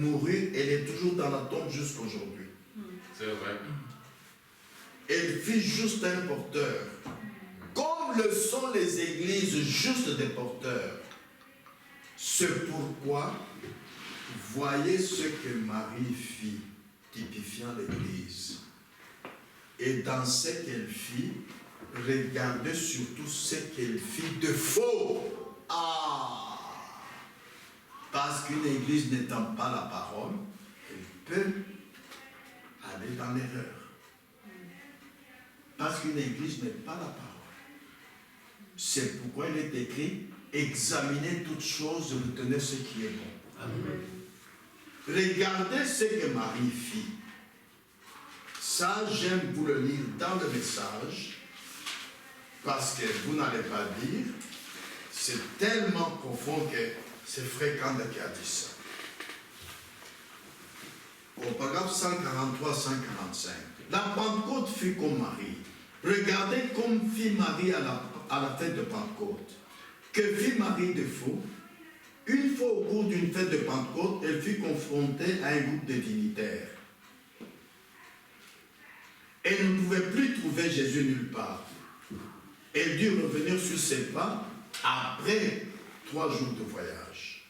mourut, elle est toujours dans la tombe jusqu'aujourd'hui. C'est vrai. Elle fut juste un porteur. Comme le sont les églises juste des porteurs. C'est pourquoi, voyez ce que Marie fit, typifiant l'église. Et dans ce qu'elle fit, regardez surtout ce qu'elle fit de faux. Ah! Parce qu'une église n'étant pas la parole, elle peut aller dans l'erreur. Parce qu'une église n'est pas la parole. C'est pourquoi il est écrit, examinez toutes choses, retenez ce qui est bon. Amen. Regardez ce que Marie fit. Ça, j'aime vous le lire dans le message, parce que vous n'allez pas dire, c'est tellement profond que c'est fréquent qui a dit ça. Au paragraphe 143-145, la Pentecôte fut comme Marie. Regardez comme fit Marie à la fête de Pentecôte. Que fit Marie de faux? Une fois au cours d'une fête de Pentecôte, elle fut confrontée à un groupe de dignitaires. Elle ne pouvait plus trouver Jésus nulle part. Elle dut revenir sur ses pas après 3 jours de voyage.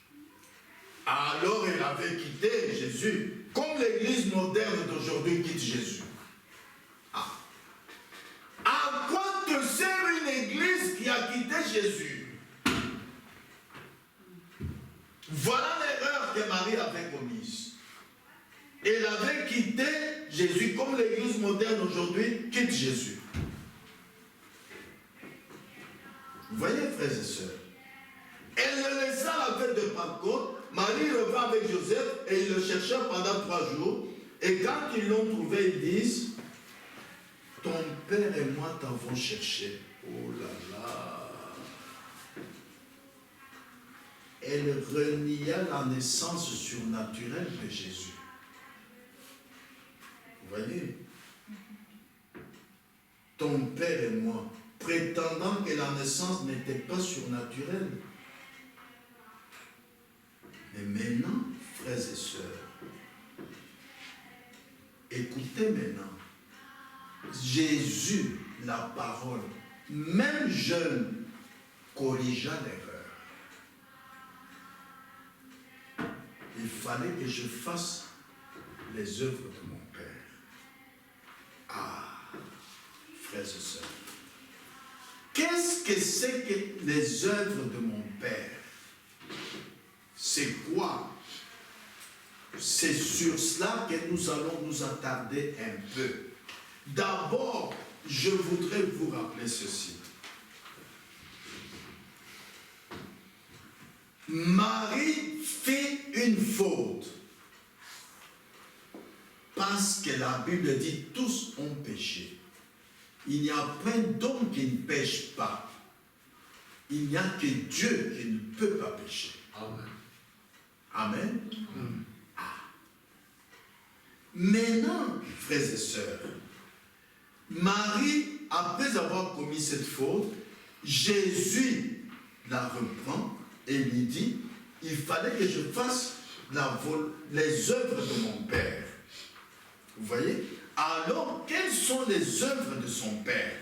Alors elle avait quitté Jésus, comme l'église moderne d'aujourd'hui quitte Jésus. Ah. À quoi te sert une église qui a quitté Jésus? Voilà l'erreur que Marie avait commise. Elle avait quitté Jésus comme l'église moderne aujourd'hui quitte Jésus. Vous voyez, frères et sœurs, elle le laissa à la fête de Pentecôte. Marie revint avec Joseph et ils le cherchèrent pendant 3 jours. Et quand ils l'ont trouvé, ils disent, ton père et moi t'avons cherché. Oh là là. Elle renia la naissance surnaturelle de Jésus. Vous voyez? Ton père et moi, prétendant que la naissance n'était pas surnaturelle. Mais maintenant, frères et sœurs, écoutez maintenant, Jésus, la parole, même jeune, corrigea l'erreur. Il fallait que je fasse les œuvres de mon Père. Ah, frères et sœurs, qu'est-ce que c'est que les œuvres de mon Père? C'est quoi? C'est sur cela que nous allons nous attarder un peu. D'abord, je voudrais vous rappeler ceci. Marie fit une faute. Parce que la Bible dit tous ont péché. Il n'y a point d'homme qui ne pêche pas. Il n'y a que Dieu qui ne peut pas pécher. Amen. Amen. Ah. Maintenant, frères et sœurs, Marie, après avoir commis cette faute, Jésus la reprend et lui dit, il fallait que je fasse les œuvres de mon Père. Vous voyez? Alors, quelles sont les œuvres de son Père?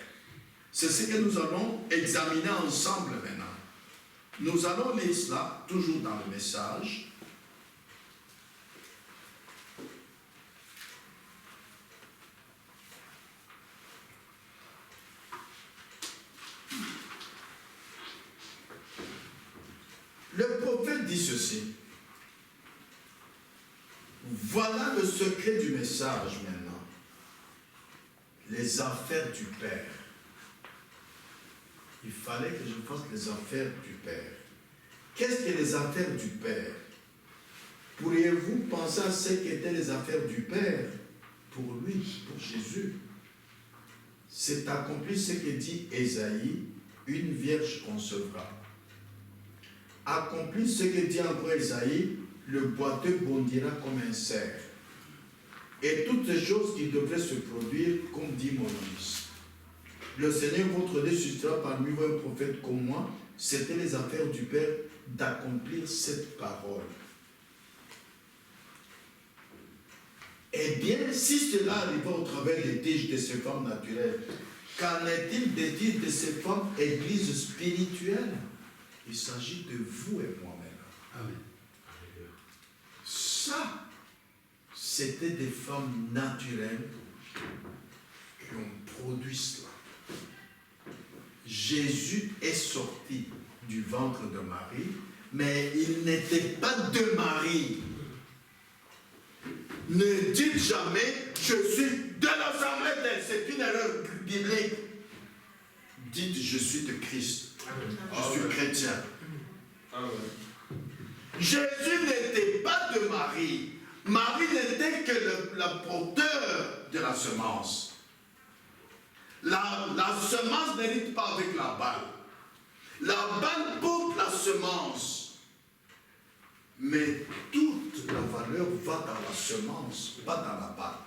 C'est ce que nous allons examiner ensemble maintenant. Nous allons lire cela, toujours dans le message. Le prophète dit ceci. Voilà le secret du message maintenant. Les affaires du Père. Il fallait que je fasse les affaires du Père. Qu'est-ce que les affaires du Père? Pourriez-vous penser à ce qu'étaient les affaires du Père pour lui, pour Jésus? C'est accompli ce que dit Ésaïe, une vierge concevra. Accompli ce que dit encore Ésaïe, le boiteux bondira comme un cerf. Et toutes les choses qui devraient se produire, comme dit Moïse. Le Seigneur votre Dieu suscitera parmi vous un prophète comme moi. C'était les affaires du Père d'accomplir cette parole. Eh bien, si cela arrive au travers des tiges de ces formes naturelles, qu'en est-il des tiges de ces formes églises spirituelles? Il s'agit de vous et moi-même. Amen. Ça, c'était des formes naturelles qui ont produit cela. Jésus est sorti du ventre de Marie, mais il n'était pas de Marie. Ne dites jamais, je suis de l'assemblée d'elle. C'est une erreur biblique. Dites, je suis de Christ. Je suis chrétien. Jésus n'était pas de Marie. Marie n'était que le porteur de la semence. La semence n'hérite pas avec la balle. La balle porte la semence. Mais toute la valeur va dans la semence, pas dans la balle.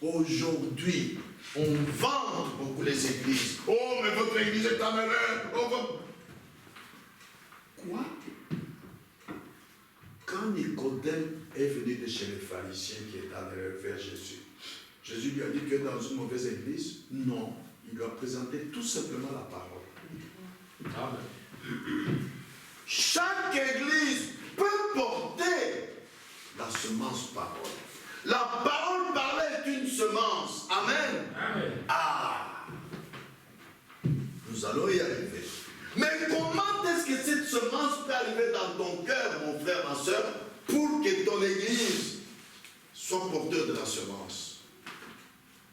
Aujourd'hui, on vend beaucoup les églises. Oh, mais votre église est en erreur. Oh, quoi? Quand Nicodème est venu de chez les pharisiens qui est en erreur vers Jésus, Jésus lui a dit, tu es dans une mauvaise église? Non. Il lui a présenté tout simplement la parole. Amen. Chaque église peut porter la semence parole. La parole parlée est une semence. Amen. Amen. Ah. Nous allons y arriver. Mais comment est-ce que cette semence peut arriver dans ton cœur, mon frère, ma soeur, pour que ton église soit porteur de la semence?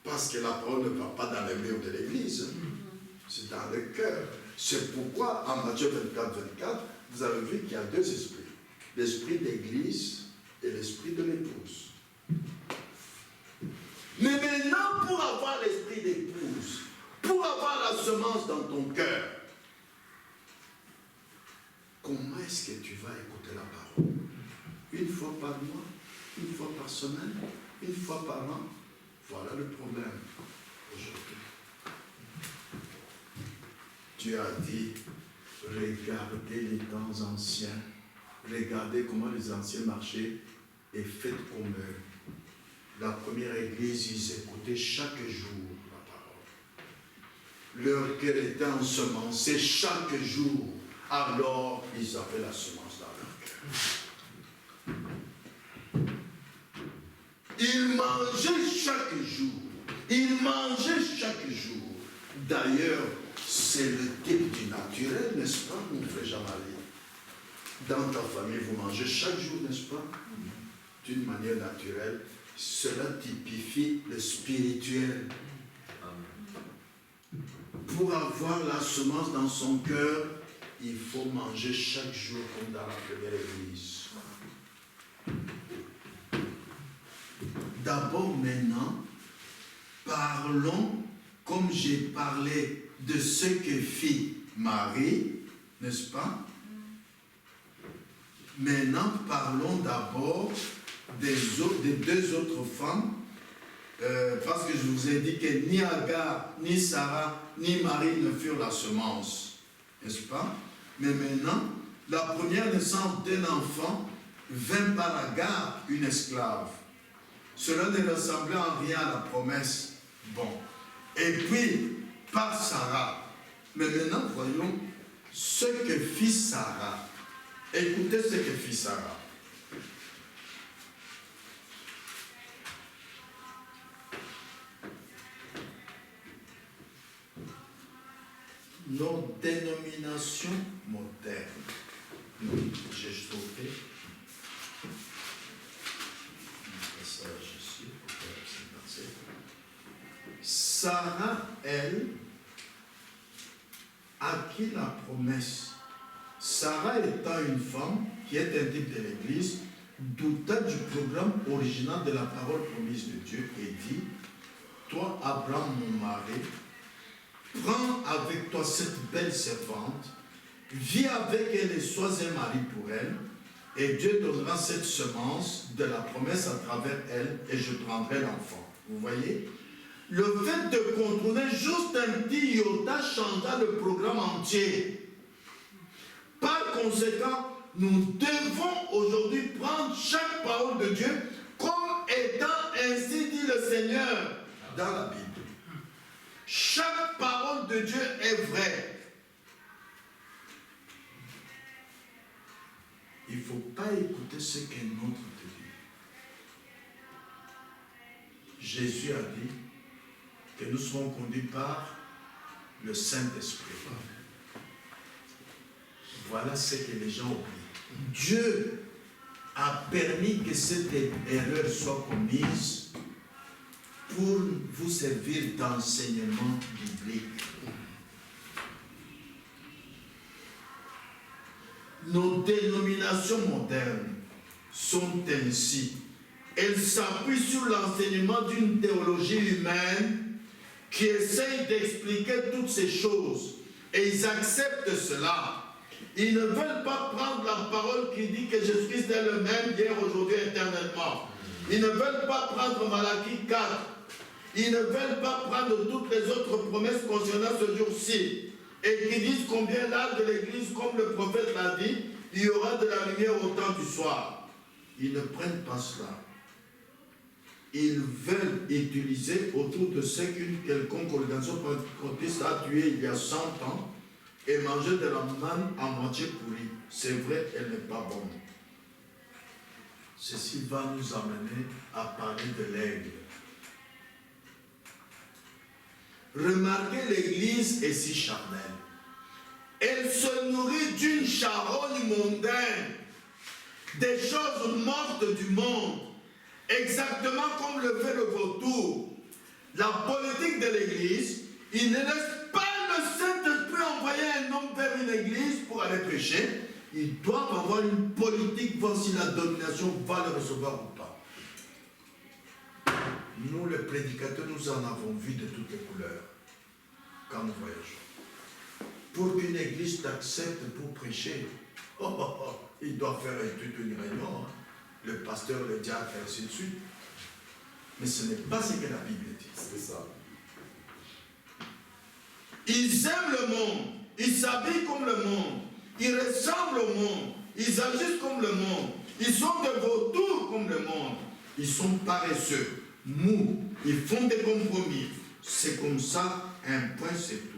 Parce que la parole ne va pas dans les murs de l'église. C'est dans le cœur. C'est pourquoi, en Matthieu 24, 24, vous avez vu qu'il y a deux esprits. L'esprit d'église et l'esprit de l'épouse. Mais maintenant, pour avoir l'esprit d'épouse, pour avoir la semence dans ton cœur, comment est-ce que tu vas écouter la parole? Une fois par mois, une fois par semaine, une fois par an? Voilà le problème aujourd'hui. Dieu a dit, regardez les temps anciens, regardez comment les anciens marchaient et faites comme eux. La première église, ils écoutaient chaque jour la parole. Leur cœur était ensemencé chaque jour. Alors, ils avaient la semence dans leur cœur. Ils mangeaient chaque jour. Ils mangeaient chaque jour. D'ailleurs, c'est le type du naturel, n'est-ce pas, mon frère Jean-Marie? Dans ta famille, vous mangez chaque jour, n'est-ce pas? D'une manière naturelle. Cela typifie le spirituel. Pour avoir la semence dans son cœur, il faut manger chaque jour comme dans la première église. D'abord, maintenant, parlons comme j'ai parlé de ce que fit Marie, n'est-ce pas? Maintenant, parlons d'abord des deux autres femmes, parce que je vous ai dit que ni Agar, ni Sarah, ni Marie ne furent la semence, n'est-ce pas? Mais maintenant, la première naissance d'un enfant vint par Agar, une esclave. Cela ne ressemblait en rien à la promesse. Bon. Et puis, par Sarah. Mais maintenant, voyons ce que fit Sarah. Écoutez ce que fit Sarah. Nos dénominations modernes. J'ai stocké. Sarah, elle, acquit la promesse. Sarah étant une femme qui est un type de l'Église, douta du programme original de la parole promise de Dieu et dit, toi, Abraham, mon mari, prends avec toi cette belle servante, vis avec elle et sois un mari pour elle, et Dieu donnera cette semence de la promesse à travers elle, et je prendrai l'enfant. Vous voyez? Le fait de contourner juste un petit iota changera le programme entier. Par conséquent, nous devons aujourd'hui prendre chaque parole de Dieu comme dans la Bible. Chaque parole de Dieu est vraie. Il ne faut pas écouter ce qu'un autre te dit. Jésus a dit que nous serons conduits par le Saint-Esprit. Voilà ce que les gens oublient. Dieu a permis que cette erreur soit commise pour vous servir d'enseignement biblique. Nos dénominations modernes sont ainsi. Elles s'appuient sur l'enseignement d'une théologie humaine qui essaye d'expliquer toutes ces choses. Et ils acceptent cela. Ils ne veulent pas prendre la parole qui dit que Jésus-Christ est le même hier, aujourd'hui, éternellement. Ils ne veulent pas prendre Malachie 4. Ils ne veulent pas prendre toutes les autres promesses concernant ce jour-ci. Et qui disent combien l'âge de l'Église, comme le prophète l'a dit, il y aura de la lumière au temps du soir. Ils ne prennent pas cela. Ils veulent utiliser autour de ce qu'une quelconque organisation pentecôtiste a tué il y a 100 ans et manger de la manne à moitié pourrie. C'est vrai, elle n'est pas bonne. Ceci va nous amener à parler de l'aigle. Remarquez, l'Église est si charnelle. Elle se nourrit d'une charogne mondaine, des choses mortes du monde, exactement comme le fait le vautour. La politique de l'Église, il ne laisse pas le Saint-Esprit envoyer un homme vers une église pour aller prêcher. Ils doivent avoir une politique, voir si la domination va le recevoir ou pas. Nous, les prédicateurs, nous en avons vu de toutes les couleurs quand nous voyageons. Pour qu'une église t'accepte pour prêcher, il doit faire toute une réunion. Hein. Le pasteur, le diacre, et ainsi de suite. Mais ce n'est pas ce que la Bible dit. C'est ça. Ils aiment le monde, ils s'habillent comme le monde, ils ressemblent au monde, ils agissent comme le monde, ils sont de vautours comme le monde, ils sont paresseux, mous, ils font des compromis. C'est comme ça, un point, c'est tout.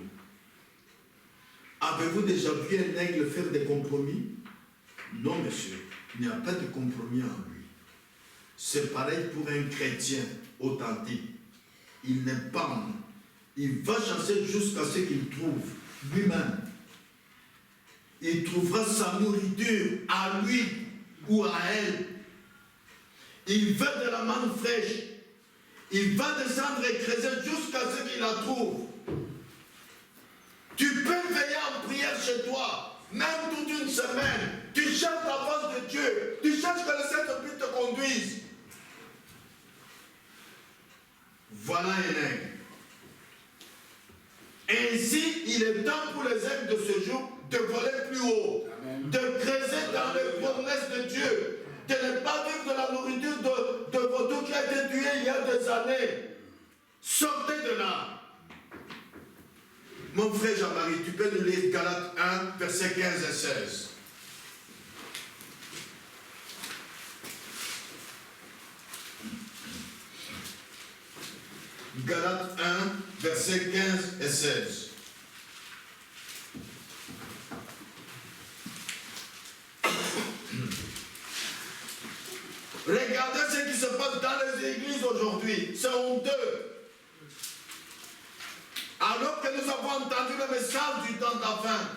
Avez-vous déjà vu un aigle faire des compromis? Non, monsieur, il n'y a pas de compromis en lui. C'est pareil pour un chrétien authentique. Il n'est pas. Il va chasser jusqu'à ce qu'il trouve lui-même. Il trouvera sa nourriture à lui ou à elle. Il veut de la manne fraîche. Il va descendre et creuser jusqu'à ce qu'il la trouve. Tu peux veiller en prière chez toi, même toute une semaine. Tu cherches la face de Dieu. Tu cherches que le Saint-Esprit te conduise. Voilà un aigle. Ainsi, il est temps pour les aigles de ce jour de voler plus haut, Amen. De creuser dans les promesses de Dieu, de ne pas vivre de la nourriture de vautour qui a été tué il y a des années. Sortez de là. Mon frère Jean-Marie, tu peux nous lire Galates 1, versets 15 et 16. Galates 1, versets 15 et 16. Regardez ce qui se passe dans les églises aujourd'hui. C'est honteux. Alors que nous avons entendu le message du temps de la fin.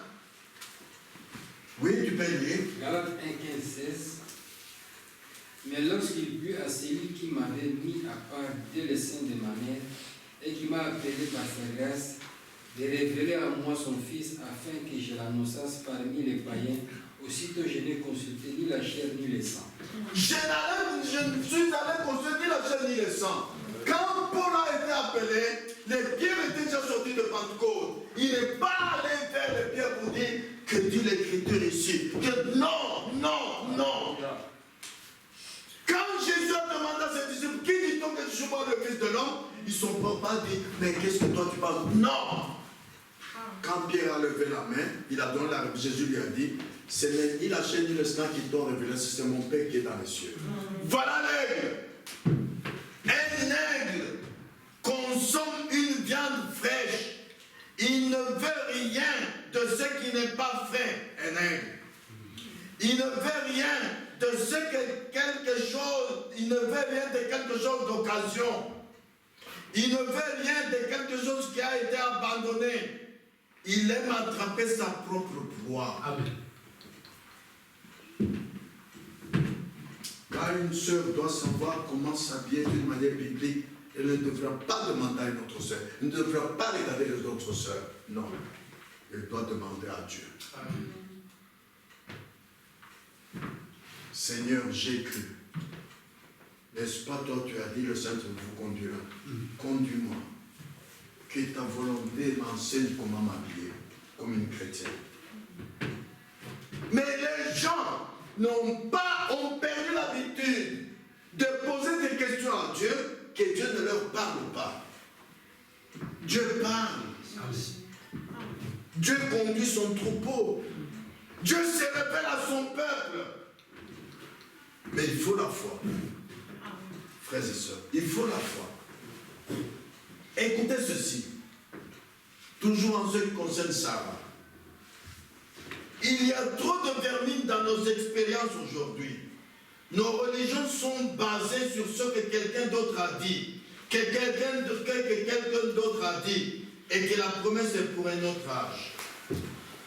Oui, tu peux lire. Galates 1, 15, 16. Mais lorsqu'il plut à celui qui m'avait mis à part dès le sein de ma mère et qui m'a appelé par sa grâce, de révéler à moi son Fils afin que je l'annonçasse parmi les païens, aussitôt je n'ai consulté ni la chair ni le sang. Je suis allé consulter ni la chair ni le sang. Quand Paul a été appelé, les pierres étaient déjà sorties de Pentecôte. Il n'est pas allé faire les pierres pour dire que dit l'Écriture ici. Que non, non, non. Quand Jésus a demandé à ses disciples, qui dit-on que je suis moi le Fils de l'homme? Ils ne sont pas dit, mais qu'est-ce que toi tu parles? Non. Quand Pierre a levé la main, il a donné la réponse. Jésus lui a dit, ce n'est ni la chair ni le sang qui t'ont révélé, c'est mon Père qui est dans les cieux. Voilà l'aigle. Un aigle veut rien de ce que quelque chose, il ne veut rien de quelque chose d'occasion. Il ne veut rien de quelque chose qui a été abandonné. Il aime attraper sa propre proie. Amen. Quand une sœur doit savoir comment s'habiller d'une manière biblique, elle ne devra pas demander à une autre sœur. Elle ne devra pas regarder les autres sœurs. Non. Elle doit demander à Dieu. Amen. Seigneur, j'ai cru. N'est-ce pas toi, tu as dit, le Saint vous conduira. Conduis-moi. Que ta volonté m'enseigne comment m'habiller comme une chrétienne. Mais les gens ont perdu l'habitude de poser des questions à Dieu que Dieu ne leur parle pas. Dieu parle. Dieu conduit son troupeau. Dieu se révèle à son peuple. Mais il faut la foi. Frères et sœurs, il faut la foi. Écoutez ceci. Toujours en ce qui concerne Sarah. Il y a trop de vermine dans nos expériences aujourd'hui. Nos religions sont basées sur ce que quelqu'un d'autre a dit, que quelqu'un d'autre a dit, et que la promesse est pour un autre âge.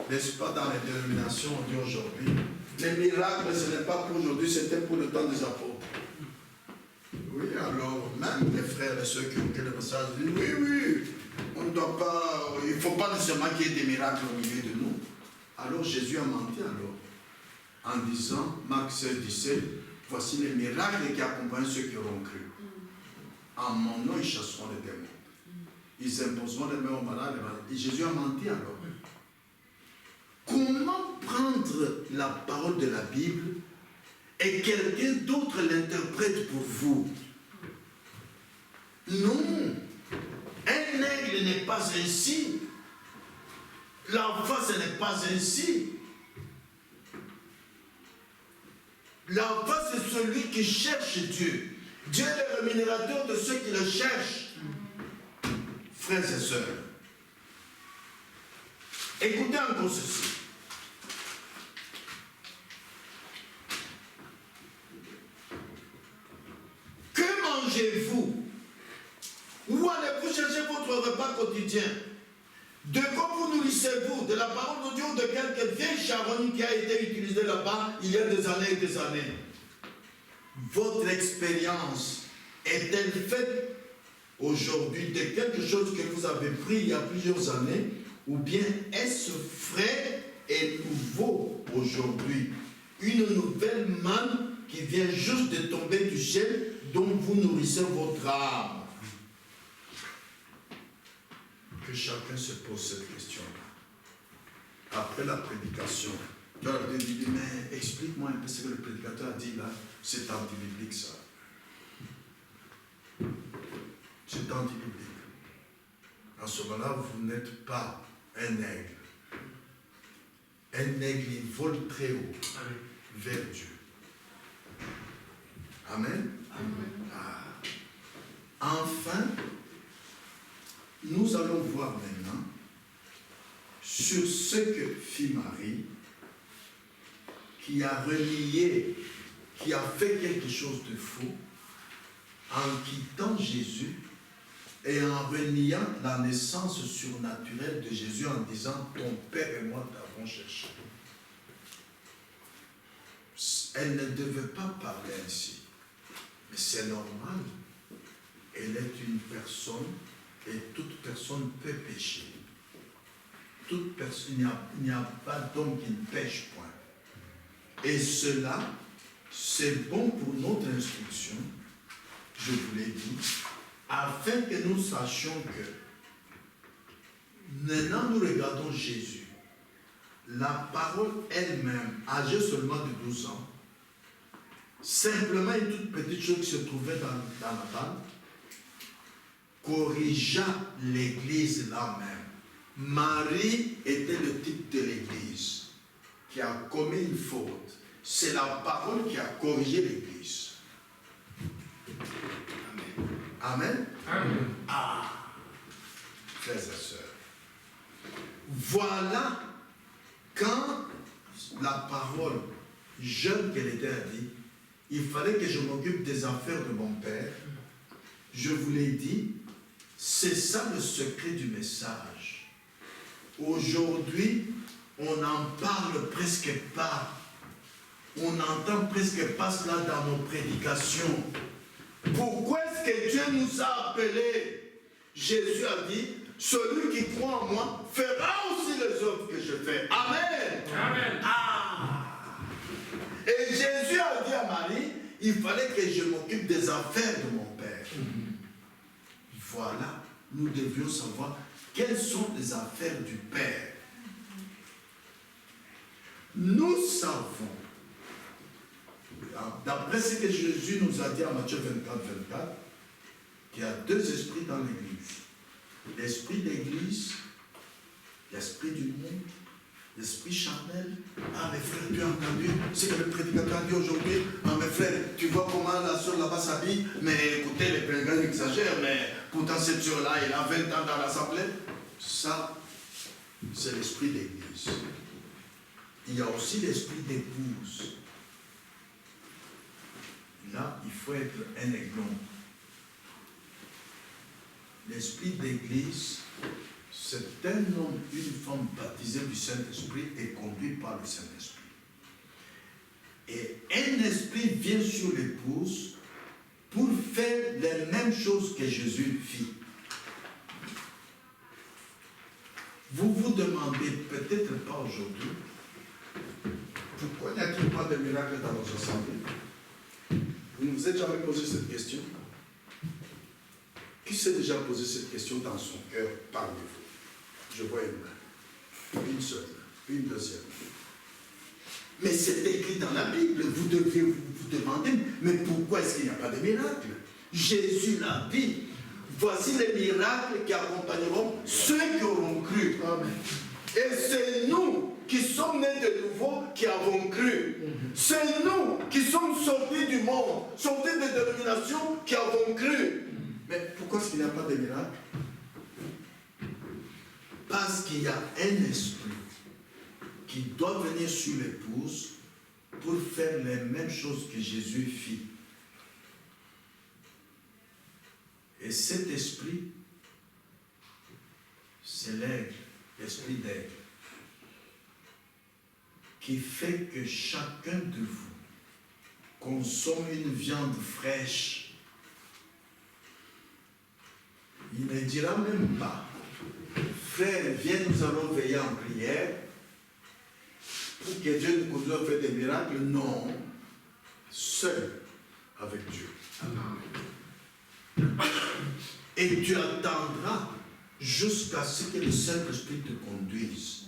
N'est-ce pas dans les dénominations, on dit aujourd'hui, les miracles, ce n'est pas pour aujourd'hui, c'était pour le temps des apôtres. Oui, alors, même les frères et ceux qui ont écouté le message disent, oui, on ne doit pas, il ne faut pas nécessairement qu'il y ait des miracles au milieu de nous. Alors Jésus a menti alors, en disant, Marc 16, 17, voici les miracles qui accompagnent ceux qui auront cru. En mon nom, ils chasseront les démons. Ils imposeront les mains aux malades. Et Jésus a menti alors. Comment prendre la parole de la Bible et quelqu'un d'autre l'interprète pour vous? Non. Un aigle n'est pas ainsi. La foi, ce n'est pas ainsi. La foi, c'est celui qui cherche Dieu. Dieu est le rémunérateur de ceux qui le cherchent. Frères et sœurs, écoutez encore ceci. Que mangez-vous? Où allez-vous chercher votre repas quotidien? De quoi vous nourrissez-vous? De la parole de Dieu ou de quelque vieille charogne qui a été utilisée là-bas il y a des années et des années? Votre expérience est-elle faite aujourd'hui de quelque chose que vous avez pris il y a plusieurs années, ou bien est-ce frais et nouveau aujourd'hui? Une nouvelle manne qui vient juste de tomber du ciel, dont vous nourrissez votre âme. Que chacun se pose cette question-là. Après la prédication, tu vas te dire, mais explique-moi un peu ce que le prédicateur a dit là, c'est anti-biblique ça. C'est anti-biblique. En ce moment-là, vous n'êtes pas un aigle. Un aigle, il vole très haut. Amen. Vers Dieu. Amen. Amen. Ah. Enfin, nous allons voir maintenant sur ce que fit Marie, qui a renié, qui a fait quelque chose de faux, en quittant Jésus et en reniant la naissance surnaturelle de Jésus en disant « Ton Père et moi t'avons cherché ». Elle ne devait pas parler ainsi, mais c'est normal. Elle est une personne et toute personne peut pécher. Toute personne, il n'y a pas d'homme qui ne pêche point. Et cela, c'est bon pour notre instruction, je vous l'ai dit, afin que nous sachions que, maintenant nous regardons Jésus, la parole elle-même, âgée seulement de 12 ans, simplement une toute petite chose qui se trouvait dans la table, corrigea l'église là-même. Marie était le type de l'église qui a commis une faute. C'est la parole qui a corrigé l'église. Amen. Amen. Ah, frères et sœurs, voilà quand la parole jeune qu'elle était, a dit, il fallait que je m'occupe des affaires de mon père. Je vous l'ai dit, c'est ça le secret du message. Aujourd'hui, on n'en parle presque pas. On n'entend presque pas cela dans nos prédications. Pourquoi est-ce que Dieu nous a appelés? Jésus a dit, celui qui croit en moi fera aussi les œuvres que je fais. Amen. Amen. Ah. Et Jésus a dit à Marie, il fallait que je m'occupe des affaires de mon Père. Voilà, nous devions savoir quelles sont les affaires du Père. Nous savons, d'après ce que Jésus nous a dit en Matthieu 24, 24, qu'il y a deux esprits dans l'Église. L'esprit d'Église, l'esprit du monde, l'esprit charnel. Ah, mes frères, tu as entendu ce que le prédicateur a dit aujourd'hui? Ah, mes frères, tu vois comment la soeur là-bas s'habille? Mais écoutez, les pèlerins exagèrent, mais pourtant cette soeur-là, elle a 20 ans dans l'assemblée. Ça, c'est l'esprit d'Église. Il y a aussi l'esprit d'épouse. Là, il faut être un aiglon. L'esprit d'Église, c'est un homme, une femme baptisée du Saint-Esprit et conduit par le Saint-Esprit. Et un esprit vient sur l'épouse pour faire les mêmes choses que Jésus fit. Vous vous demandez peut-être pas aujourd'hui, pourquoi n'y a-t-il pas de miracle dans nos assemblées? Vous ne vous êtes jamais posé cette question? Qui s'est déjà posé cette question dans son cœur parmi vous? Je vois une main, une seule, une deuxième. Mais c'est écrit dans la Bible, vous devez vous demander, mais pourquoi est-ce qu'il n'y a pas de miracle? Jésus l'a dit, voici les miracles qui accompagneront ceux qui auront cru. Amen. Et c'est nous qui sommes nés de nouveau qui avons cru. C'est nous qui sommes sortis du monde, sortis des dénominations qui avons cru. Mais pourquoi est-ce qu'il n'y a pas de miracle? Parce qu'il y a un esprit qui doit venir sur l'épouse pour faire les mêmes choses que Jésus fit. Et cet esprit, c'est l'aigle, l'esprit d'aigle, qui fait que chacun de vous consomme une viande fraîche. Il ne dira même pas, frère, viens, nous allons veiller en prière pour que Dieu nous conduise à faire des miracles. Non, seul avec Dieu. Et tu attendras jusqu'à ce que le Saint-Esprit te conduise.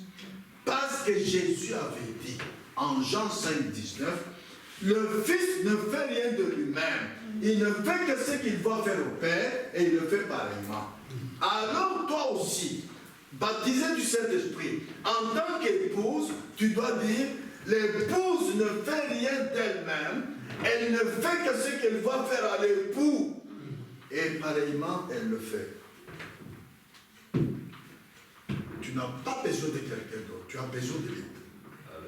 Parce que Jésus avait dit en Jean 5, 19, le Fils ne fait rien de lui-même. Il ne fait que ce qu'il va faire au Père et il le fait pareillement. Alors toi aussi, baptisé du Saint-Esprit, en tant qu'épouse, tu dois dire, l'épouse ne fait rien d'elle-même, elle ne fait que ce qu'elle va faire à l'époux. Et pareillement, elle le fait. Tu n'as pas besoin de quelqu'un d'autre, tu as besoin de l'époux.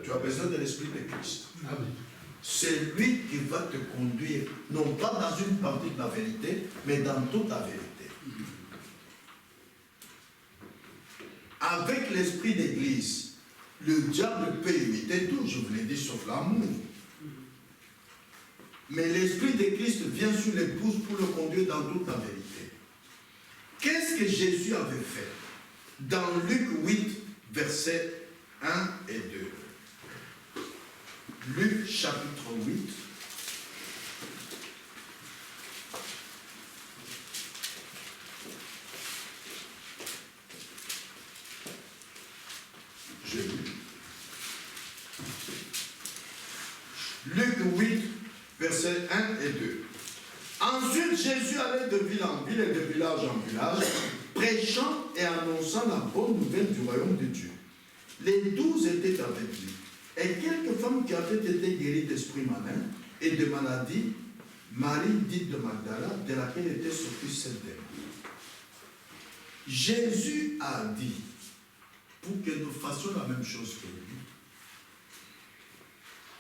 Tu as besoin de l'Esprit de Christ. Amen. C'est lui qui va te conduire, non pas dans une partie de la vérité, mais dans toute la vérité. Avec l'esprit d'église, le diable peut imiter tout, je vous l'ai dit, sauf l'amour. Mais l'esprit de Christ vient sur l'épouse pour le conduire dans toute la vérité. Qu'est-ce que Jésus avait fait? Dans Luc 8, versets 1 et 2. Luc chapitre 8. Je lis. Luc 8, versets 1 et 2. Ensuite, Jésus allait de ville en ville et de village en village, prêchant et annonçant la bonne nouvelle du royaume de Dieu. Les 12 étaient avec lui. Et quelques femmes qui avaient été guéries d'esprits malins et de maladies, Marie dite de Magdala, de laquelle était sortie cette démon. Jésus a dit, pour que nous fassions la même chose que lui,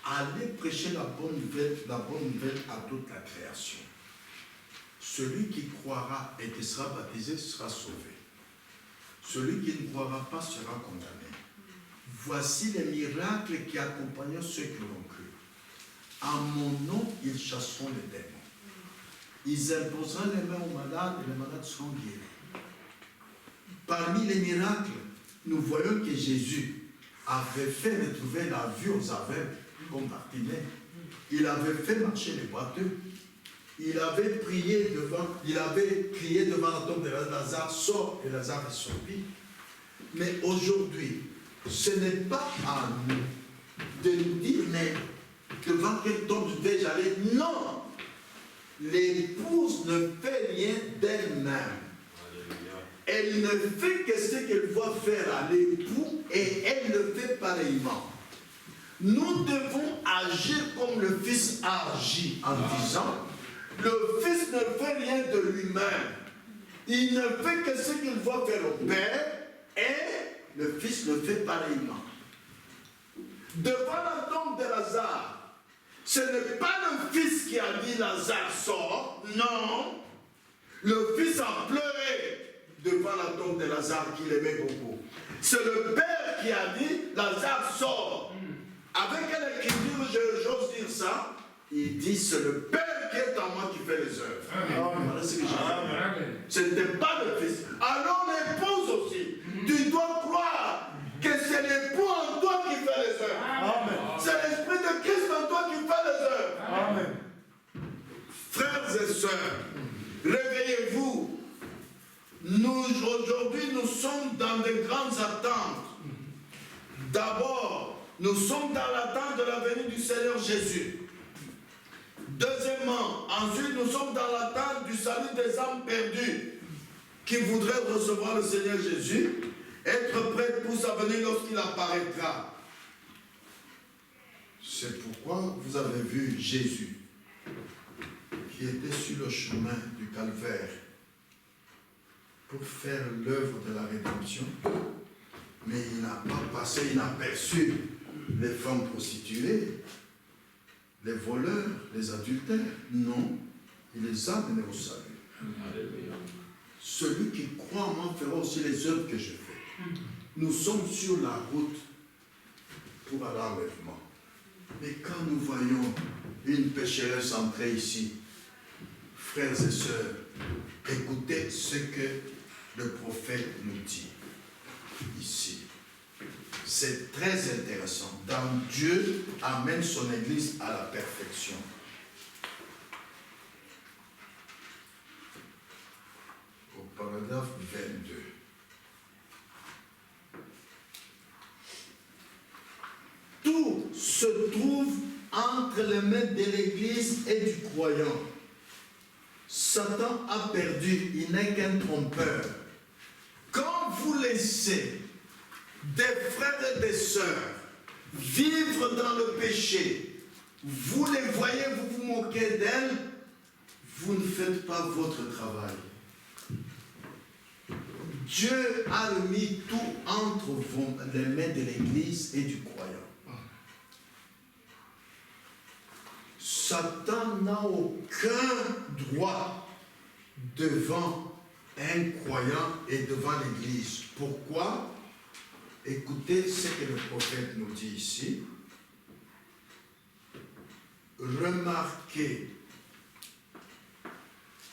allez prêcher la bonne nouvelle à toute la création. Celui qui croira et qui sera baptisé sera sauvé. Celui qui ne croira pas sera condamné. Voici les miracles qui accompagnent ceux qui l'ont cru. En mon nom, ils chasseront les démons. Ils imposeront les mains aux malades et les malades seront guéris. Parmi les miracles, nous voyons que Jésus avait fait retrouver la vue aux aveugles, comme Bartimée. Il avait fait marcher les boiteux. Il avait crié devant la tombe de Lazare, sort, et Lazare est sorti. Mais aujourd'hui, ce n'est pas à nous de nous dire, mais devant quelle tombe vais-je aller? Non! L'épouse ne fait rien d'elle-même. Elle ne fait que ce qu'elle voit faire à l'époux et elle le fait pareillement. Nous devons agir comme le Fils a agi en disant, le Fils ne fait rien de lui-même. Il ne fait que ce qu'il voit faire au Père et le Fils le fait pareillement. Devant la tombe de Lazare, ce n'est pas le Fils qui a dit Lazare sort, non. Le Fils a pleuré devant la tombe de Lazare qu'il aimait beaucoup. C'est le Père qui a dit Lazare sort. Avec quelle écriture j'ose dire ça? Il dit c'est le Père qui est en moi qui fait les œuvres. Voilà ce que j'ai dit. Ce n'était pas le Fils. Alors l'épouse aussi, tu dois croire que c'est l'époux en toi qui fait les œuvres. C'est l'Esprit de Christ en toi qui fait les œuvres. Amen. Frères et sœurs, réveillez-vous. Nous, aujourd'hui, nous sommes dans de grandes attentes. D'abord, nous sommes dans l'attente de la venue du Seigneur Jésus. Deuxièmement, ensuite, nous sommes dans l'attente du salut des âmes perdues qui voudraient recevoir le Seigneur Jésus, être prêts pour sa venue lorsqu'il apparaîtra. C'est pourquoi vous avez vu Jésus qui était sur le chemin du calvaire pour faire l'œuvre de la rédemption, mais il n'a pas passé inaperçu les femmes prostituées, les voleurs, les adultères. Non, il les a menés au salut. Alléluia. Celui qui croit en moi fera aussi les œuvres que je fais. Nous sommes sur la route pour aller à l'enlèvement. Mais quand nous voyons une pécheresse entrer ici, frères et sœurs, écoutez ce que le prophète nous dit ici. C'est très intéressant. Dans Dieu amène son Église à la perfection. Au paragraphe 22. Tout se trouve entre les mains de l'Église et du croyant. Satan a perdu, il n'est qu'un trompeur. Quand vous laissez des frères et des sœurs vivre dans le péché, vous les voyez, vous vous moquez d'elles, vous ne faites pas votre travail. Dieu a mis tout entre les mains de l'Église et du croyant. Satan n'a aucun droit devant un croyant et devant l'Église. Pourquoi? Écoutez ce que le prophète nous dit ici. Remarquez,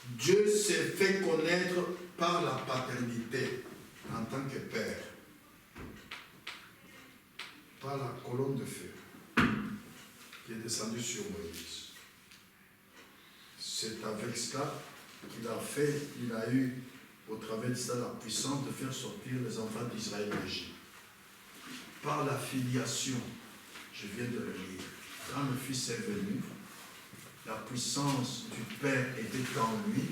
Dieu s'est fait connaître par la paternité en tant que Père, par la colonne de feu qui est descendue sur Moïse. C'est avec cela qu'il a eu au travers de cela la puissance de faire sortir les enfants d'Israël d'Égypte. Par la filiation, je viens de le lire, quand le Fils est venu, la puissance du Père était en lui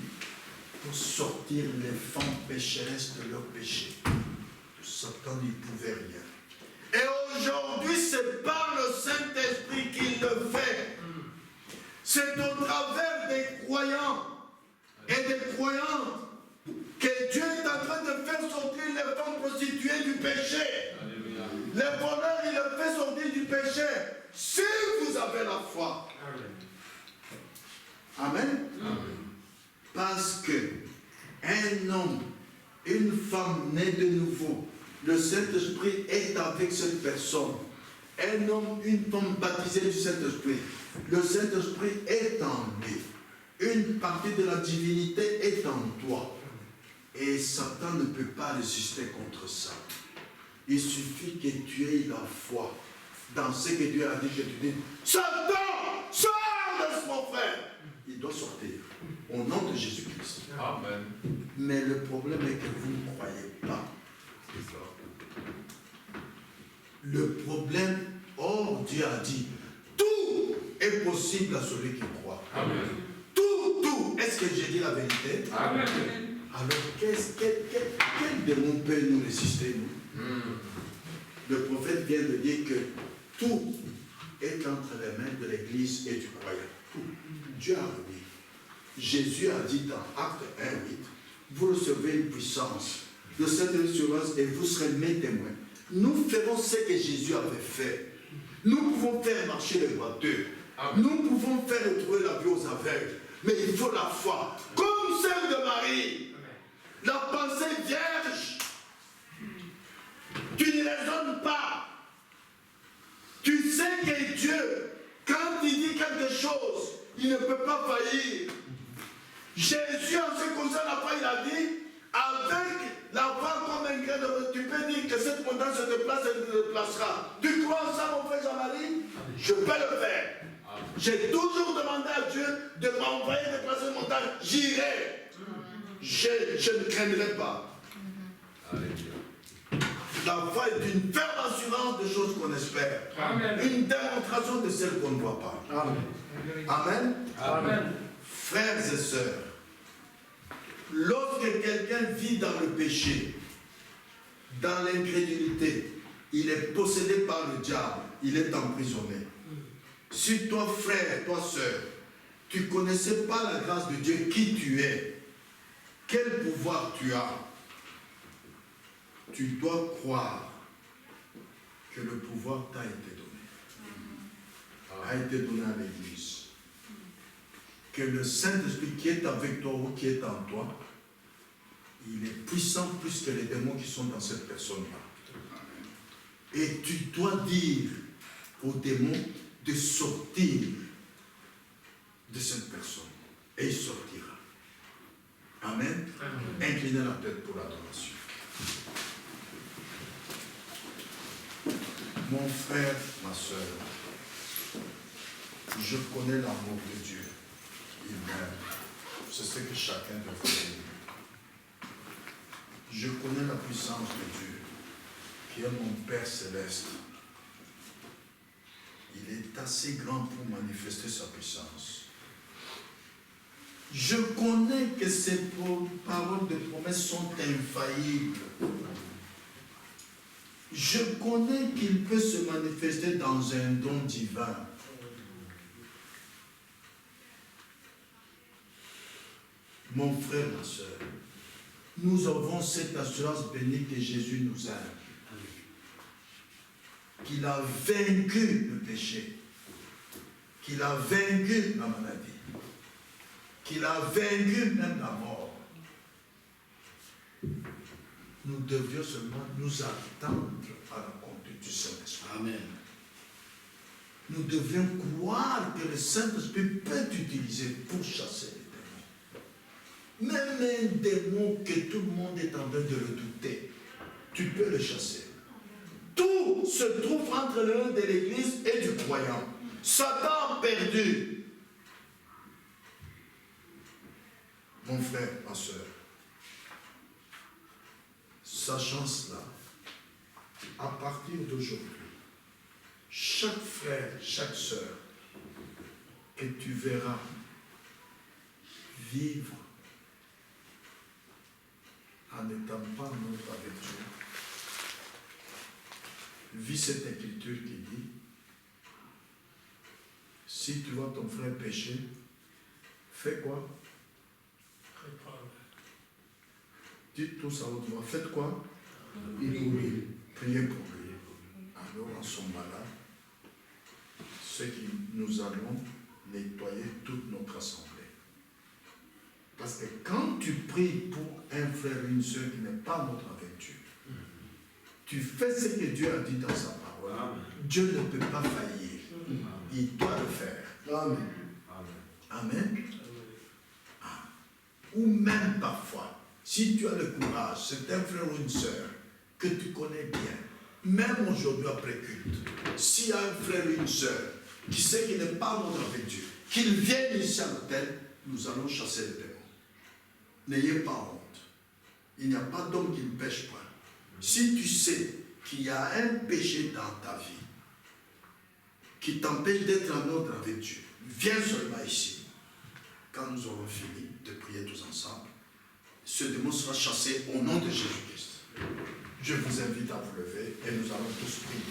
pour sortir les femmes pécheresses de leur péché. Satan n'y pouvait rien. Et aujourd'hui, c'est par le Saint-Esprit qu'il le fait. C'est au travers des croyants et des croyantes que Dieu est en train de faire sortir les femmes prostituées du péché. Alléluia. Les voleurs, il le fait sortir du péché. si vous avez la foi. Amen. Parce que un homme, une femme née de nouveau, le Saint-Esprit est avec cette personne. Un homme, une femme baptisée du Saint-Esprit, le Saint-Esprit est en lui. Une partie de la divinité est en toi. Et Satan ne peut pas résister contre ça. Il suffit que tu aies la foi dans ce que Dieu a dit, que tu dis, Satan, sors de mon frère. Il doit sortir au nom de Jésus-Christ. Amen. Mais le problème est que vous ne croyez pas. Le problème, or Dieu a dit, tout est possible à celui qui croit. Amen. Tout. Est-ce que j'ai dit la vérité? Amen. Alors, quel démon peut nous résister, nous? Le prophète vient de dire que tout est entre les mains de l'Église et du croyant. Tout. Dieu a remis. Jésus a dit dans Acte 1:8, vous recevez une puissance de cette assurance et vous serez mes témoins. Nous ferons ce que Jésus avait fait. Nous pouvons faire marcher les boiteux. Nous pouvons faire retrouver la vue aux aveugles. Mais il faut la foi. Comme celle de Marie. La pensée vierge. Tu ne raisonnes pas. Tu sais que Dieu, quand il dit quelque chose, il ne peut pas faillir. Jésus, en ce qui concerne la foi, il a dit, avec la foi comme un grain de... Tu peux dire que cette montagne se déplace, elle se déplacera. Tu crois en ça, mon frère Jean-Marie? Je peux le faire. J'ai toujours demandé à Dieu de m'envoyer déplacer une montagne. J'irai. Je ne craindrai pas. La foi est une ferme assurance de choses qu'on espère. Amen. Une démonstration de celles qu'on ne voit pas. Amen. Amen. Amen. Frères et sœurs, lorsque quelqu'un vit dans le péché, dans l'incrédulité, il est possédé par le diable, il est emprisonné. Si toi, frère, toi, sœur, tu ne connaissais pas la grâce de Dieu, qui tu es, quel pouvoir tu as, tu dois croire que le pouvoir t'a été donné. A été donné à l'Église. Que le Saint-Esprit qui est avec toi ou qui est en toi, il est puissant plus que les démons qui sont dans cette personne-là. Et tu dois dire aux démons de sortir de cette personne. Et il sortira. Amen. Inclinez la tête pour l'adoration. Mon frère, ma soeur, je connais l'amour de Dieu. Il m'aime. C'est ce que chacun devrait aimer. Je connais la puissance de Dieu, qui est mon Père céleste. Il est assez grand pour manifester sa puissance. Je connais que ses paroles de promesse sont infaillibles. Je connais qu'il peut se manifester dans un don divin. Mon frère, ma soeur, nous avons cette assurance bénie que Jésus nous aime. Qu'il a vaincu le péché. Qu'il a vaincu la maladie. Qu'il a vaincu même la mort. Nous devions seulement nous attendre à la conduite du Saint-Esprit. Amen. Nous devions croire que le Saint-Esprit peut utiliser pour chasser les démons. Même un démon que tout le monde est en train de redouter, tu peux le chasser. Tout se trouve entre les mains de l'Église et du croyant. Satan perdu. Mon frère, ma soeur, sachant cela, à partir d'aujourd'hui, chaque frère, chaque sœur que tu verras vivre en n'étant pas neutre avec Dieu, vis cette écriture qui dit, si tu vois ton frère pécher, fais quoi? Dites tous à haute voix, faites quoi? Priez pour lui. Alors, en son malade, c'est que nous allons nettoyer toute notre assemblée. Parce que quand tu pries pour un frère ou une soeur qui n'est pas notre avec Dieu, tu fais ce que Dieu a dit dans sa parole. Amen. Dieu ne peut pas faillir. Amen. Il doit le faire. Amen. Amen. Amen. Ah. Ou même parfois, si tu as le courage, c'est un frère ou une soeur que tu connais bien, même aujourd'hui après culte, s'il y a un frère ou une soeur qui sait qu'il n'est pas notre avec Dieu, qu'il vienne ici à l'autel, nous allons chasser les démons. N'ayez pas honte. Il n'y a pas d'homme qui ne pêche pas. Si tu sais qu'il y a un péché dans ta vie qui t'empêche d'être en ordre avec Dieu, viens seulement ici. Quand nous aurons fini de prier tous ensemble, ce démon sera chassé au nom de Jésus-Christ. Je vous invite à vous lever et nous allons tous prier.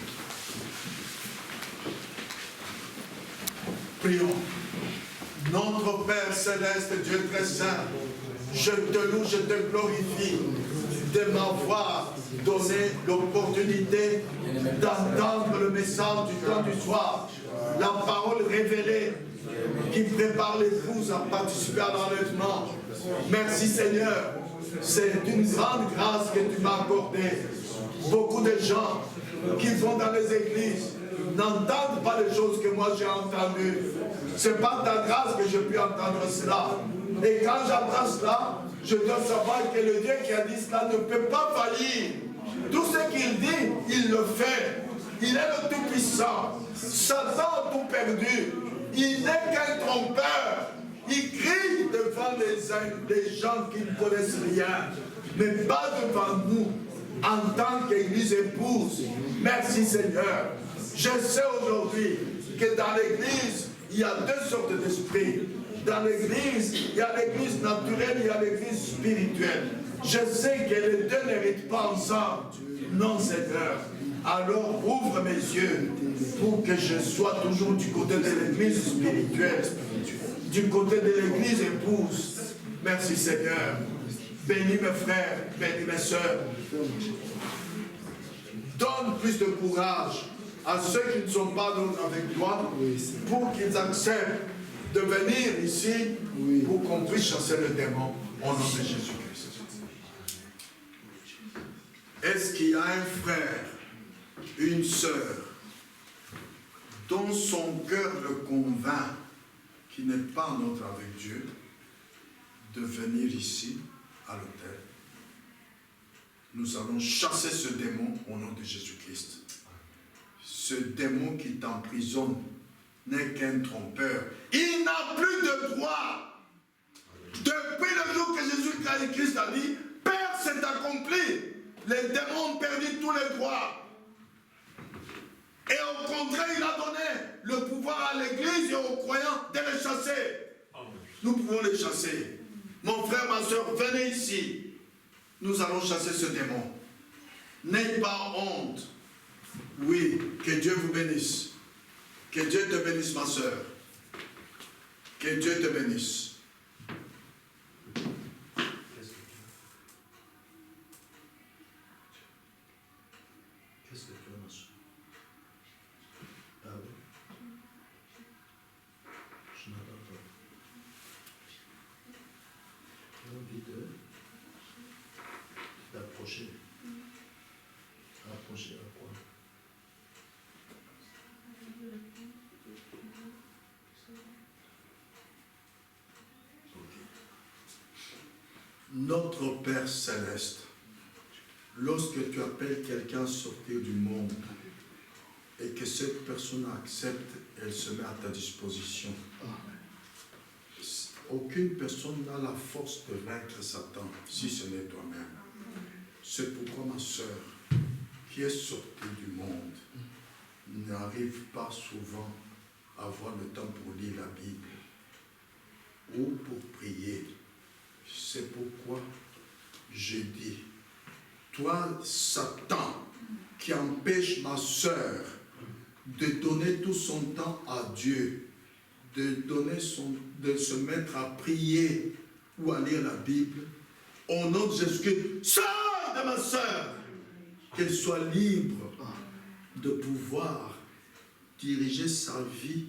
Prions. Notre Père Céleste, Dieu très saint, je te loue, je te glorifie de m'avoir donné l'opportunité d'entendre le message du temps du soir, la parole révélée qui prépare l'épouse à participer à l'enlèvement. Merci Seigneur, c'est une grande grâce que tu m'as accordée. Beaucoup de gens qui vont dans les églises n'entendent pas les choses que moi j'ai entendues. C'est par ta grâce que je puis entendre cela. Et quand j'entends cela, je dois savoir que le Dieu qui a dit cela ne peut pas faillir. Tout ce qu'il dit, il le fait. Il est le Tout-Puissant. Satan a tout perdu. Il n'est qu'un trompeur. Il crie devant les gens qui ne connaissent rien, mais pas devant nous, en tant qu'Église épouse. Merci Seigneur. Je sais aujourd'hui que dans l'Église, il y a deux sortes d'esprits. Dans l'Église, il y a l'Église naturelle, il y a l'Église spirituelle. Je sais que les deux n'héritent pas ensemble. Non, Seigneur. Alors ouvre mes yeux pour que je sois toujours du côté de l'Église spirituelle, du côté de l'Église épouse. Merci, Seigneur. Bénis mes frères, bénis mes sœurs. Donne plus de courage à ceux qui ne sont pas avec toi pour qu'ils acceptent de venir ici pour qu'on puisse chasser le démon au nom de Jésus-Christ. Est-ce qu'il y a un frère, une sœur, dont son cœur le convainc qu'il n'est pas en ordre avec Dieu, de venir ici à l'autel? Nous allons chasser ce démon au nom de Jésus-Christ. Ce démon qui t'emprisonne n'est qu'un trompeur. Il n'a plus de droit. Depuis le jour que Jésus-Christ a dit, Père, c'est accompli. Les démons ont perdu tous les droits. Et au contraire, il a donné le pouvoir à l'Église et aux croyants de les chasser. Nous pouvons les chasser. Mon frère, ma soeur, venez ici. Nous allons chasser ce démon. N'ayez pas honte. Oui, que Dieu vous bénisse. Que Dieu te bénisse, ma soeur. Que Dieu te bénisse. Qu'est-ce que tu as, ma soeur? Ah oui? Je n'entends pas. Tu as envie d'approcher. Approcher à quoi? Notre Père Céleste, lorsque tu appelles quelqu'un à sortir du monde et que cette personne accepte, elle se met à ta disposition. Aucune personne n'a la force de vaincre Satan si ce n'est toi-même. C'est pourquoi ma soeur, qui est sortie du monde, n'arrive pas souvent à avoir le temps pour lire la Bible ou pour prier. C'est pourquoi je dis, toi, Satan, qui empêche ma sœur de donner tout son temps à Dieu, de se mettre à prier ou à lire la Bible, au nom de Jésus-Christ, sors de ma sœur, qu'elle soit libre de pouvoir diriger sa vie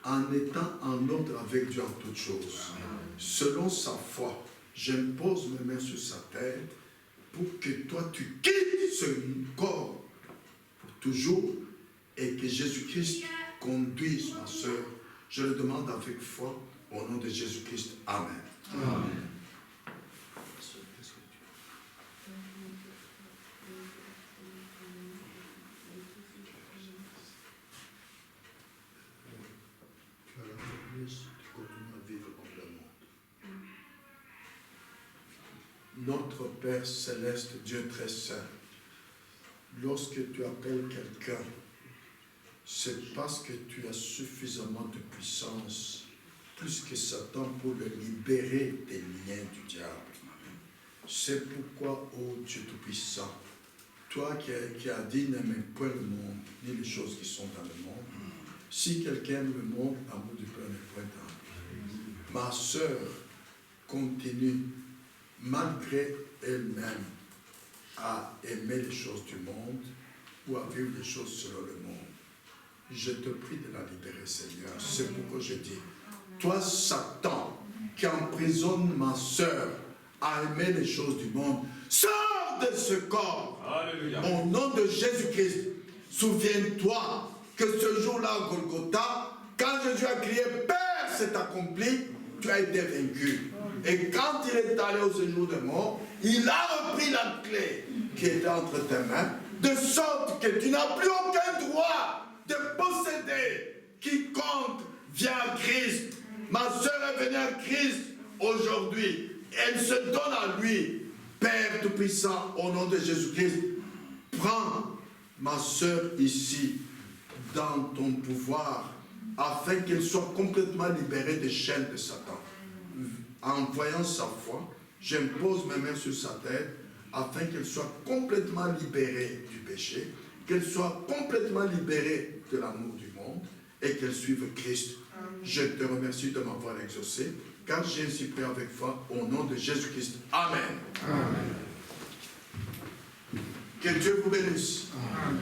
en étant en ordre avec Dieu en toutes choses. Selon sa foi, j'impose mes mains sur sa tête pour que toi tu quittes ce corps pour toujours et que Jésus-Christ conduise ma soeur. Je le demande avec foi au nom de Jésus-Christ. Amen. Amen. Notre Père Céleste, Dieu très saint, lorsque tu appelles quelqu'un, c'est parce que tu as suffisamment de puissance, plus que Satan, pour le libérer des liens du diable. C'est pourquoi, ô Dieu Tout-Puissant, toi qui as dit n'aimez point le monde, ni les choses qui sont dans le monde, si quelqu'un aime le monde, l'amour du Père n'est point dans lui. Ma sœur continue, malgré elle-même, à aimer les choses du monde ou à vivre les choses selon le monde. Je te prie de la libérer, Seigneur. C'est pourquoi je dis, toi, Satan, qui emprisonne ma sœur à aimer les choses du monde, sors de ce corps. Alléluia. Au nom de Jésus-Christ, souviens-toi que ce jour-là, au Golgotha, quand Jésus a crié, Père, c'est accompli, tu as été vaincu. Et quand il est allé au séjour de mort, il a repris la clé qui était entre tes mains, de sorte que tu n'as plus aucun droit de posséder quiconque vient à Christ. Ma soeur est venue à Christ aujourd'hui. Elle se donne à lui. Père Tout-Puissant, au nom de Jésus-Christ, prends ma soeur ici dans ton pouvoir afin qu'elle soit complètement libérée des chaînes de Satan. En voyant sa foi, j'impose mes mains sur sa tête afin qu'elle soit complètement libérée du péché, qu'elle soit complètement libérée de l'amour du monde et qu'elle suive Christ. Je te remercie de m'avoir exaucé, car j'ai ainsi prié avec foi au nom de Jésus-Christ. Amen. Amen. Que Dieu vous bénisse. Amen.